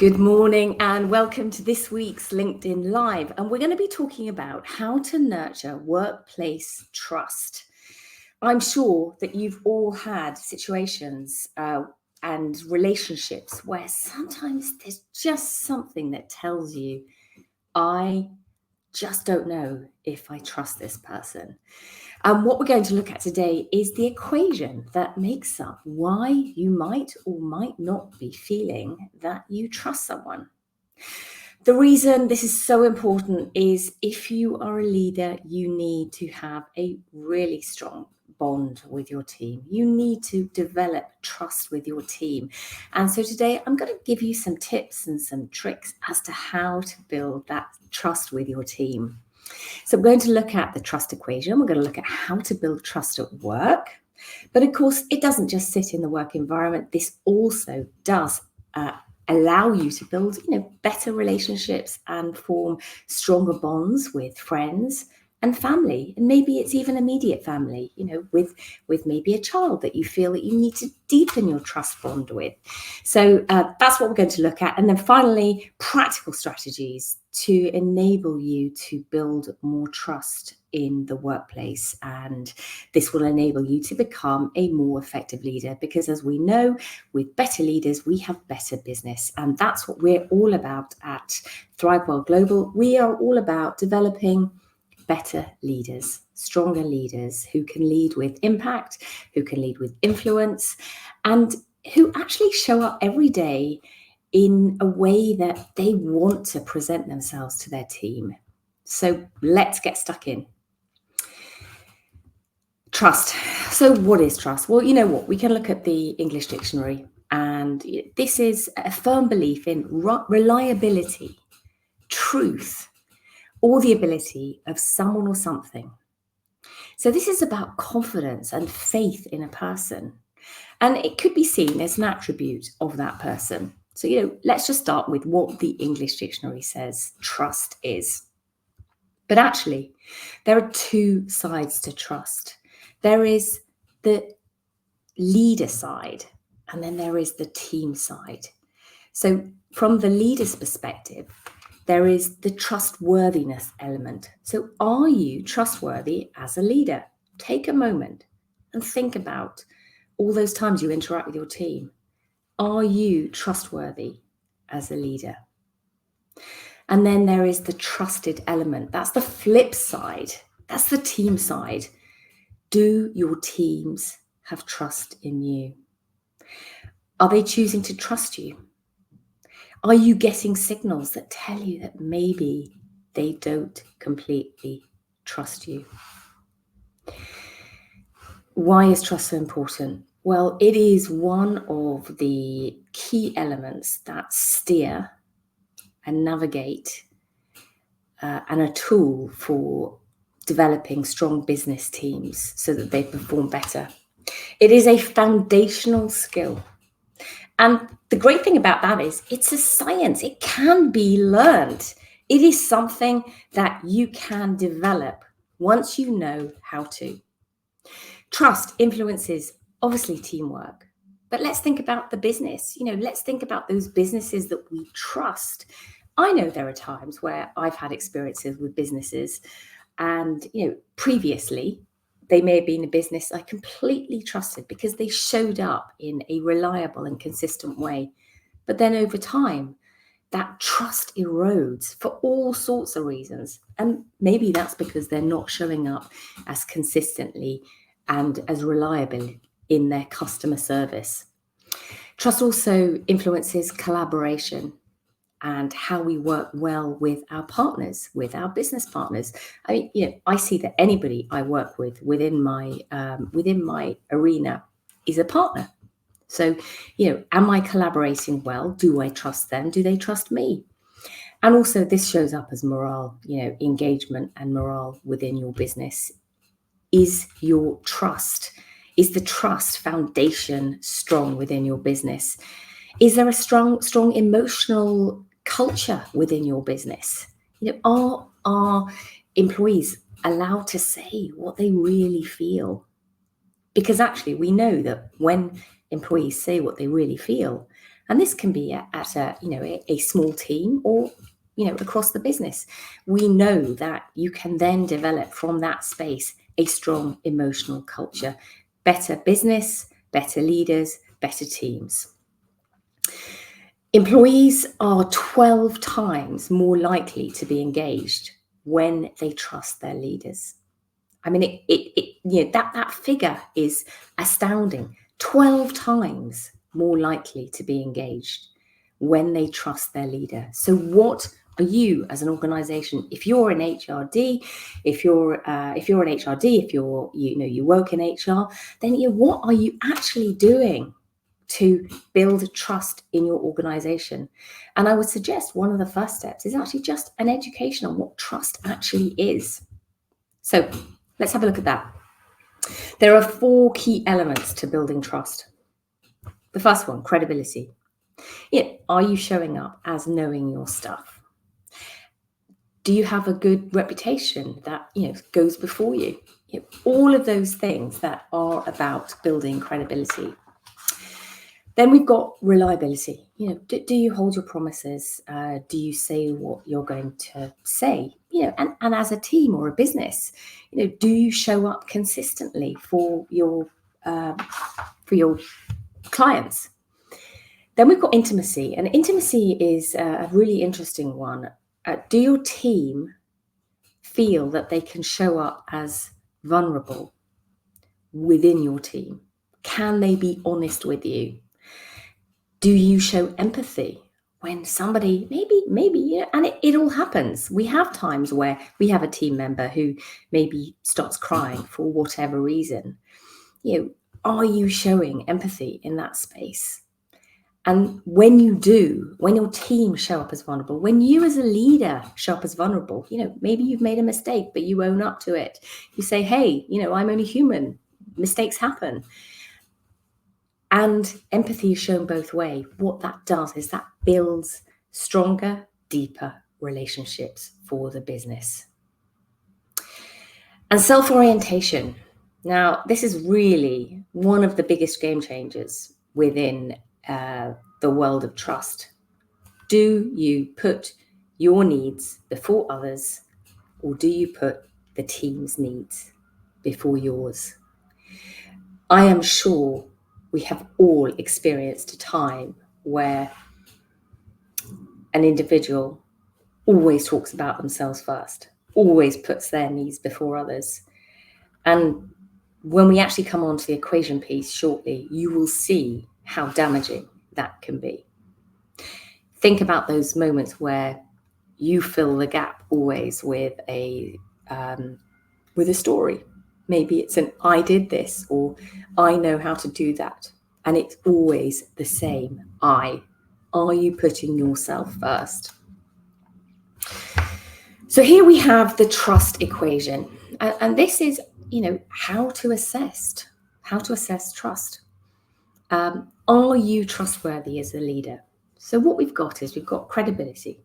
Good morning and welcome to this week's LinkedIn Live. And we're going to be talking about how to nurture workplace trust. I'm sure that you've all had situations and relationships where sometimes there's just something that tells you, I just don't know if I trust this person. And what we're going to look at today is the equation that makes up why you might or might not be feeling that you trust someone. The reason this is so important is if you are a leader, you need to have a really strong bond with your team. You need to develop trust with your team. And so today I'm going to give you some tips and some tricks as to how to build that trust with your team. So we're going to look at the trust equation. We're going to look at how to build trust at work. But of course, it doesn't just sit in the work environment. This also does allow you to build, better relationships and form stronger bonds with friends and family. And maybe it's even immediate family, with maybe a child that you feel that you need to deepen your trust bond with. So that's what we're going to look at. And then finally, practical strategies to enable you to build more trust in the workplace. And this will enable you to become a more effective leader, because as we know, with better leaders, we have better business. And that's what we're all about at Thrive World Global. We are all about developing better leaders, stronger leaders who can lead with impact, who can lead with influence, and who actually show up every day in a way that they want to present themselves to their team. So let's get stuck in. Trust. So what is trust? Well, you know what? We can look at the English dictionary, and this is a firm belief in reliability, truth, or the ability of someone or something. So this is about confidence and faith in a person. And it could be seen as an attribute of that person. So, let's just start with what the English dictionary says trust is. But actually, there are two sides to trust. There is the leader side, and then there is the team side. So from the leader's perspective, there is the trustworthiness element. So are you trustworthy as a leader? Take a moment and think about all those times you interact with your team. Are you trustworthy as a leader? And then there is the trusted element. That's the flip side. That's the team side. Do your teams have trust in you? Are they choosing to trust you? Are you getting signals that tell you that maybe they don't completely trust you? Why is trust so important? Well, it is one of the key elements that steer and navigate and a tool for developing strong business teams so that they perform better. It is a foundational skill. And the great thing about that is it's a science. It can be learned. It is something that you can develop once you know how to. Trust influences, obviously, teamwork. But let's think about the business. Let's think about those businesses that we trust. I know there are times where I've had experiences with businesses and, previously they may have been a business I completely trusted because they showed up in a reliable and consistent way. But then over time, that trust erodes for all sorts of reasons. And maybe that's because they're not showing up as consistently and as reliable in their customer service. Trust also influences collaboration and how we work well with our partners, with our business partners. I see that anybody I work with within my arena is a partner. So, am I collaborating well? Do I trust them? Do they trust me? And also this shows up as morale, engagement and morale within your business. Is the trust foundation strong within your business? Is there a strong emotional culture within your business? Are our employees allowed to say what they really feel? Because actually we know that when employees say what they really feel, And this can be at a small team or across the business. We know that you can then develop from that space a strong emotional culture, better business, better leaders, better teams. Employees are 12 times more likely to be engaged when they trust their leaders. I mean, that figure is astounding. 12 times more likely to be engaged when they trust their leader. So what are you as an organization, if you're an HRD, if you work in HR, then what are you actually doing to build trust in your organization? And I would suggest one of the first steps is actually just an education on what trust actually is. So let's have a look at that. There are 4 key elements to building trust. The first one, credibility. Are you showing up as knowing your stuff? Do you have a good reputation that goes before you? All of those things that are about building credibility. Then we've got reliability. Do you hold your promises? Do you say what you're going to say? And as a team or a business, do you show up consistently for your clients? Then we've got intimacy, and intimacy is a really interesting one. Do your team feel that they can show up as vulnerable within your team? Can they be honest with you? Do you show empathy when somebody maybe and it all happens. We have times where we have a team member who maybe starts crying for whatever reason. Are you showing empathy in that space? And when you do, when your team show up as vulnerable, when you as a leader show up as vulnerable, maybe you've made a mistake, but you own up to it. You say, hey, I'm only human. Mistakes happen. And empathy is shown both ways. What that does is that builds stronger, deeper relationships for the business. And self-orientation. Now, this is really one of the biggest game changers within the world of trust. Do you put your needs before others, or do you put the team's needs before yours? I am sure we have all experienced a time where an individual always talks about themselves first, always puts their needs before others. And when we actually come on to the equation piece shortly, you will see how damaging that can be. Think about those moments where you fill the gap always with a story. Maybe it's an I did this, or I know how to do that. And it's always the same I. Are you putting yourself first? So here we have the trust equation. And this is, how to assess trust. Are you trustworthy as a leader? So what we've got is we've got credibility,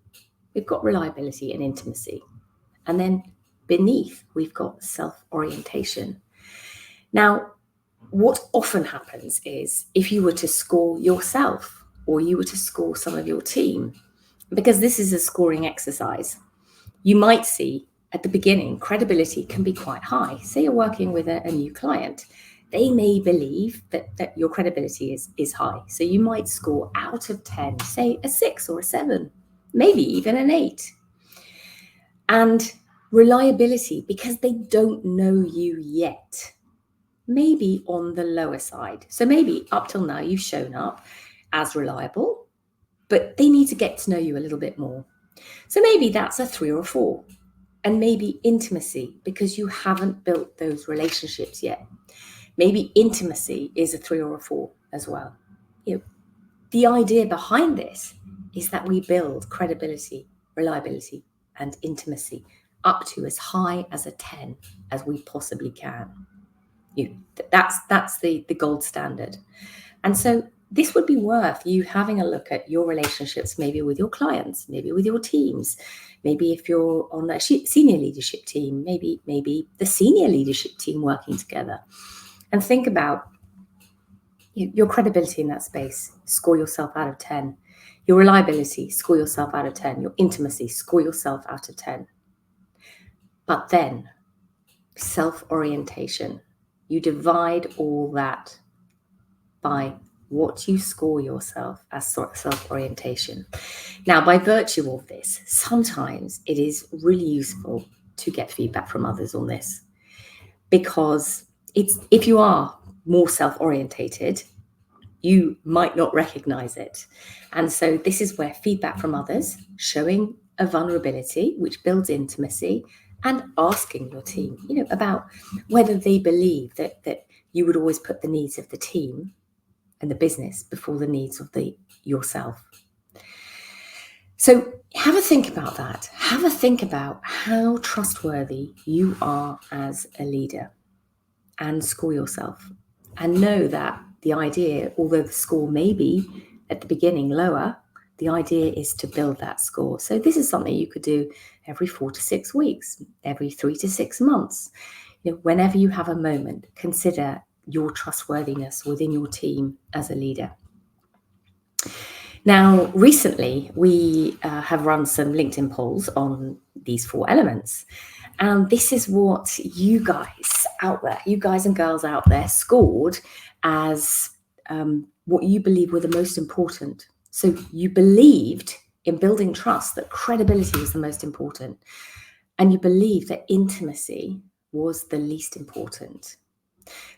we've got reliability and intimacy. And then beneath, we've got self-orientation. Now, what often happens is if you were to score yourself or you were to score some of your team, because this is a scoring exercise, you might see at the beginning, credibility can be quite high. Say you're working with a new client. They may believe that your credibility is high. So you might score out of 10, say a 6 or a 7, maybe even an 8. And reliability, because they don't know you yet, maybe on the lower side. So maybe up till now you've shown up as reliable, but they need to get to know you a little bit more. So maybe that's a 3 or a 4. And maybe intimacy, because you haven't built those relationships yet. Maybe intimacy is a 3 or a 4 as well. The idea behind this is that we build credibility, reliability, and intimacy up to as high as a 10 as we possibly can. That's the gold standard. And so this would be worth you having a look at your relationships, maybe with your clients, maybe with your teams, maybe if you're on a senior leadership team, maybe the senior leadership team working together, and think about, Your credibility in that space, score yourself out of 10. Your reliability, score yourself out of 10. Your intimacy, score yourself out of 10. But then, self-orientation. You divide all that by what you score yourself as self-orientation. Now, by virtue of this, sometimes it is really useful to get feedback from others on this, because if you are more self-orientated, you might not recognize it. And so this is where feedback from others, showing a vulnerability, which builds intimacy, and asking your team, about whether they believe that you would always put the needs of the team and the business before the needs of yourself. So have a think about that. Have a think about how trustworthy you are as a leader, and score yourself. And know that the idea, although the score may be at the beginning lower, the idea is to build that score. So this is something you could do every 4 to 6 weeks, every 3 to 6 months. Whenever you have a moment, consider your trustworthiness within your team as a leader. Now, recently, we have run some LinkedIn polls on these 4 elements. And this is what you guys out there, you guys and girls out there, scored as what you believe were the most important. So you believed in building trust that credibility was the most important. And you believed that intimacy was the least important.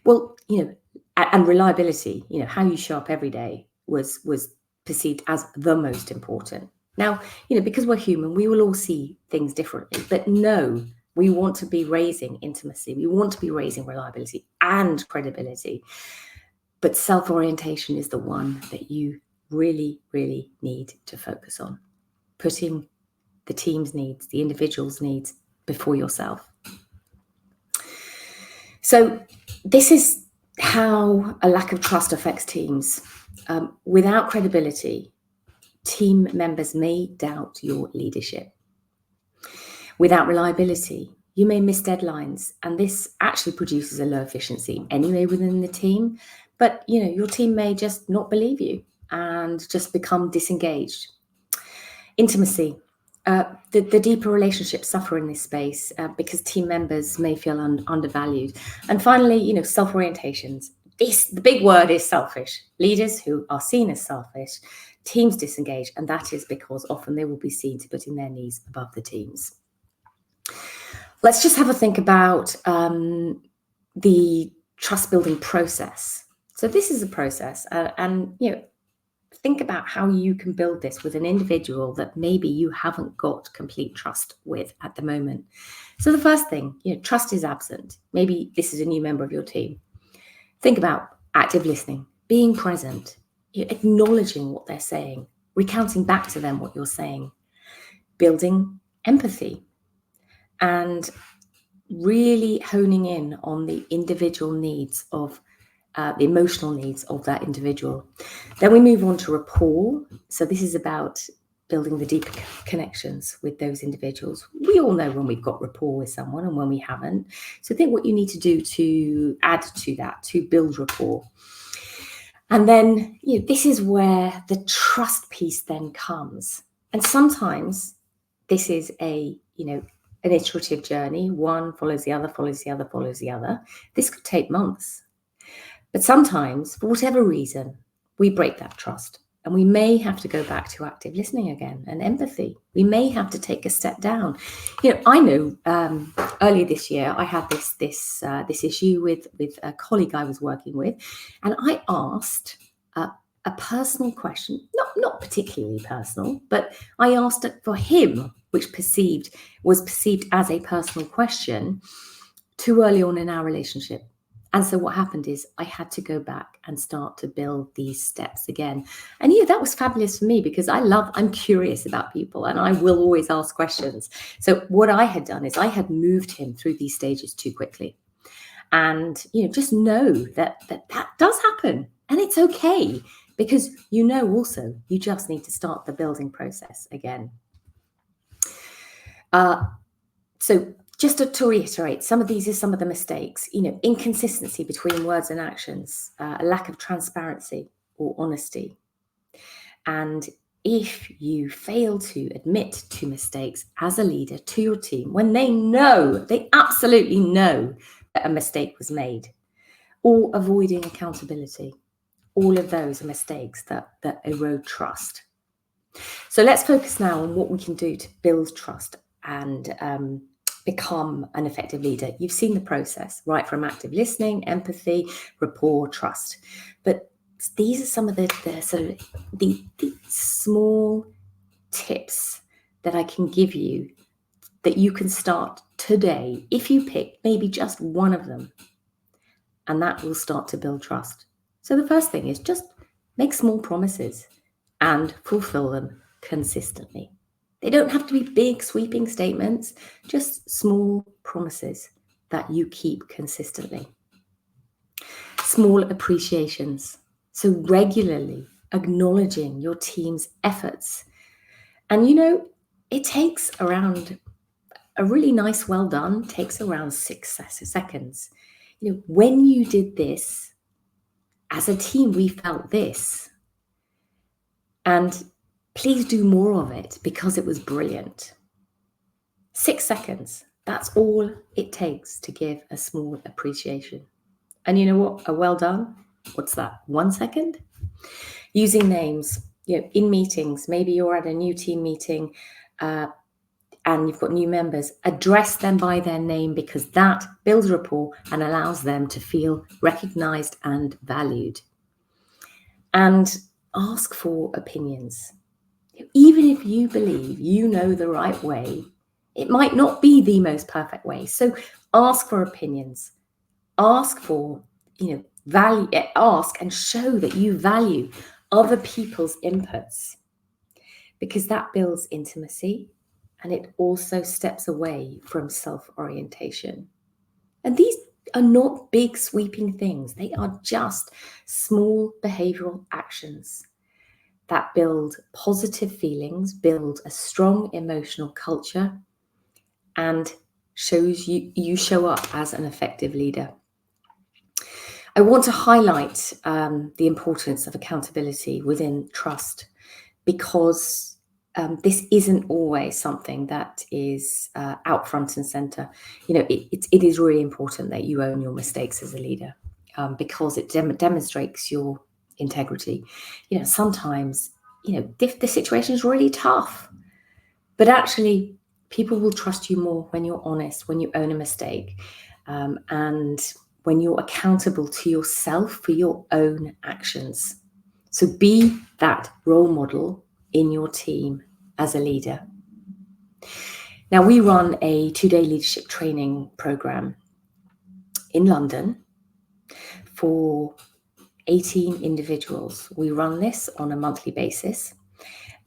Well, and reliability, how you show up every day was perceived as the most important. Now, because we're human, we will all see things differently. But no, we want to be raising intimacy. We want to be raising reliability and credibility. But self-orientation is the one that you really, really need to focus on. Putting the team's needs, the individual's needs before yourself. So this is how a lack of trust affects teams. Without credibility, team members may doubt your leadership. Without reliability, you may miss deadlines, and this actually produces a low efficiency anyway within the team. But your team may just not believe you and just become disengaged. Intimacy. The deeper relationships suffer in this space because team members may feel undervalued. And finally, self-orientations. The big word is selfish. Leaders who are seen as selfish, teams disengage, and that is because often they will be seen to putting their needs above the team's. Let's just have a think about the trust building process. So this is a process, and think about how you can build this with an individual that maybe you haven't got complete trust with at the moment. So the first thing, trust is absent. Maybe this is a new member of your team. Think about active listening, being present, acknowledging what they're saying, recounting back to them what you're saying, building empathy, and really honing in on the individual needs of the emotional needs of that individual. Then we move on to rapport. So this is about building the deeper connections with those individuals. We all know when we've got rapport with someone and when we haven't. So think what you need to do to add to that, to build rapport. And then, this is where the trust piece then comes. And sometimes this is an iterative journey. One follows the other, follows the other, follows the other. This could take months. But sometimes, for whatever reason, we break that trust. And we may have to go back to active listening again and empathy. We may have to take a step down. I know earlier this year I had this issue with a colleague I was working with, and I asked a personal question, not particularly personal, but I asked it for him, which was perceived as a personal question too early on in our relationship. And so what happened is I had to go back and start to build these steps again. And that was fabulous for me because I'm curious about people and I will always ask questions. So what I had done is I had moved him through these stages too quickly. And, just know that does happen and it's okay because, also you just need to start the building process again. So Just to reiterate, some of these are some of the mistakes, inconsistency between words and actions, a lack of transparency or honesty. And if you fail to admit to mistakes as a leader to your team, when they absolutely know that a mistake was made, or avoiding accountability, all of those are mistakes that erode trust. So let's focus now on what we can do to build trust and become an effective leader. You've seen the process, right? From active listening, empathy, rapport, trust. But these are some of the small tips that I can give you that you can start today if you pick maybe just one of them, and that will start to build trust. So the first thing is just make small promises and fulfill them consistently. They don't have to be big, sweeping statements, just small promises that you keep consistently. Small appreciations. So regularly acknowledging your team's efforts. And it takes around a really nice well done takes around 6 seconds. When you did this, as a team, we felt this. And please do more of it because it was brilliant. 6 seconds. That's all it takes to give a small appreciation. And you know what? A well done, what's that? 1 second? Using names, in meetings, maybe you're at a new team meeting and you've got new members, address them by their name because that builds rapport and allows them to feel recognized and valued. And ask for opinions. Even if you believe you know the right way, it might not be the most perfect way. So ask for opinions. Ask for, value. Ask and show that you value other people's inputs, because that builds intimacy and it also steps away from self-orientation. And these are not big sweeping things. They are just small behavioral actions that build positive feelings, build a strong emotional culture, and shows you show up as an effective leader. I want to highlight the importance of accountability within trust, because this isn't always something that is out front and center. It is really important that you own your mistakes as a leader, because it demonstrates your integrity. Sometimes, the situation is really tough, but actually people will trust you more when you're honest, when you own a mistake, and when you're accountable to yourself for your own actions. So be that role model in your team as a leader. Now, we run a 2-day leadership training program in London for 18 individuals. We run this on a monthly basis,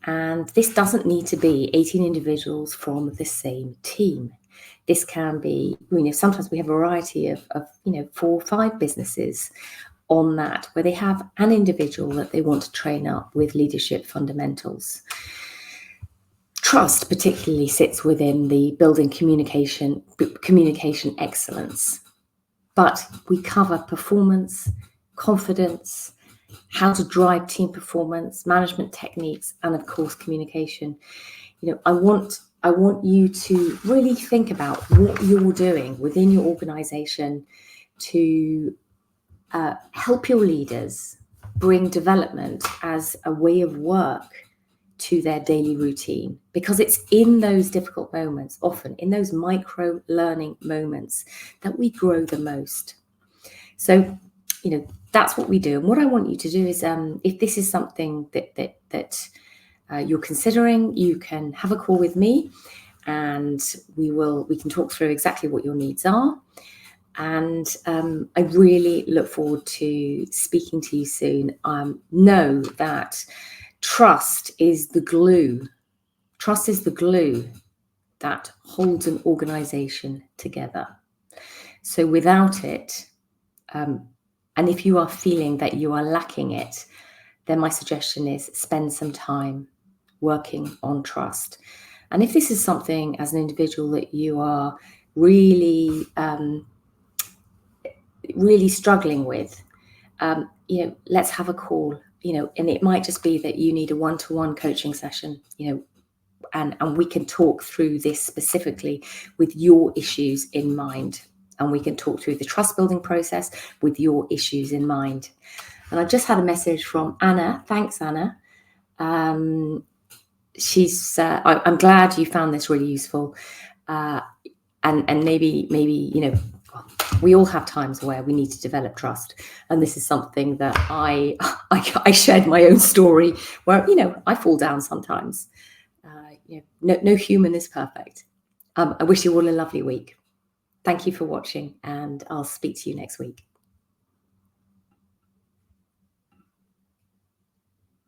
and this doesn't need to be 18 individuals from the same team. This can be, sometimes we have a variety of 4 or 5 businesses on that, where they have an individual that they want to train up with leadership fundamentals. Trust particularly sits within the building communication excellence, but we cover performance, confidence, how to drive team performance, management techniques, and of course communication. I want you to really think about what you're doing within your organization to help your leaders bring development as a way of work to their daily routine, because it's in those difficult moments, often in those micro learning moments, that we grow the most. So, that's what we do. And what I want you to do is, if this is something that you're considering, you can have a call with me, and we can talk through exactly what your needs are. And I really look forward to speaking to you soon. Know that trust is the glue. Trust is the glue that holds an organization together. So without it, and if you are feeling that you are lacking it, then my suggestion is spend some time working on trust. And if this is something as an individual that you are really really struggling with, let's have a call, and it might just be that you need a one-to-one coaching session, and we can talk through this specifically with your issues in mind. And we can talk through the trust building process with your issues in mind. And I just had a message from Anna. Thanks, Anna. I'm glad you found this really useful. And maybe, we all have times where we need to develop trust. And this is something that I shared my own story where, I fall down sometimes. No human is perfect. I wish you all a lovely week. Thank you for watching, and I'll speak to you next week.